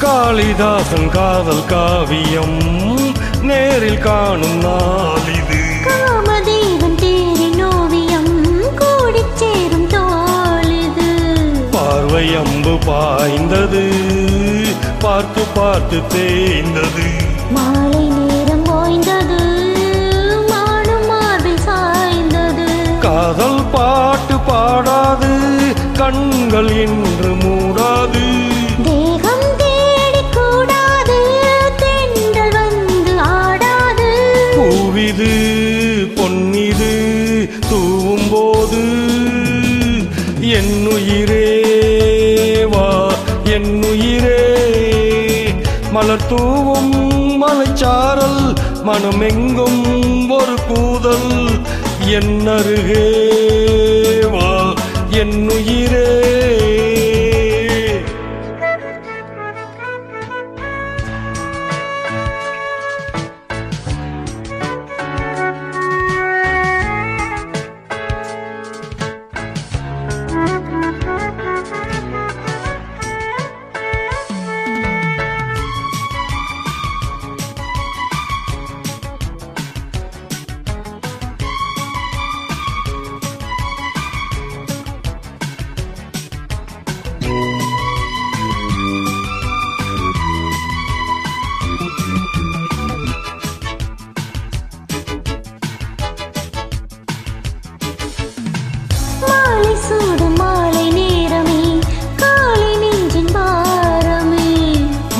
காளிதாசன் காதல் காவியம் நேரில் காணும் நாள் இது. காமதேவன் தேரின் ஓவியம் கூடிச் சேரும் தோள் இது. பார்வை அம்பு பாய்ந்தது, பார்த்து பார்த்து தேய்ந்தது. மாலை நேரம் ஓய்ந்தது, மானும் மார்பில் சாய்ந்தது. காதல் பாட்டு பாடாது, கண்கள் என்று மூடாது. தேகம் தேடி கூடாது, தென்றல் வந்து ஆடாது. பூவிது பொன்னிது தூவும் போது, என்னுயிரே வா என்னுயிரே. மலர் தூவும் மலைச்சாரல், மனமெங்கும் ஒரு கூதல். என்னருகே வா என்னுயிரே.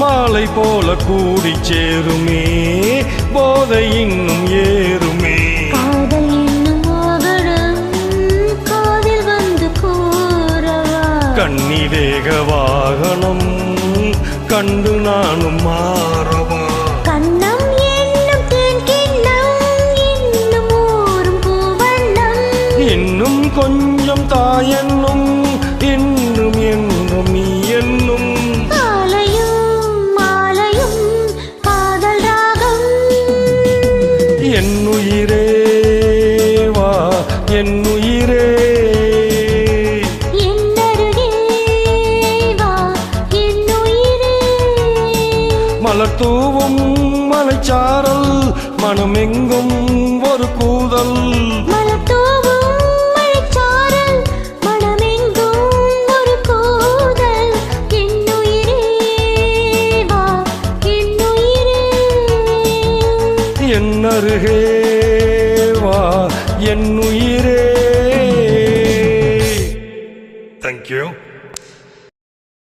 மாலை போல கூடி சேருமே, போதை இன்னும் ஏறுமே. காதல் என்னும் மோகனம் காதில் வந்து கூறவா. கண்ணிதேக வாகனம் கண்டு நானும் மாறவா. கண்ணம் என்னும் தேன் கிண்ணம் இன்னும் ஊரும் பூவண்ணம். இன்னும் கொஞ்சம் தாயென்னும், இன்னும் என்றும் நீ என்னும். என்னுயிரே வா என்னுயிரே. என்னருகே வா என்னுயிரே. மலர் தூவும் மலைச்சாரல், மனமெங்கும் ஒரு கூதல். மலர் தூவும் மலைச்சாரல், மனமெங்கும் ஒரு கூதல். என்னுயிரே வா என்னுயிரே. என்னருகே வா என்னுயிரே. Thank you.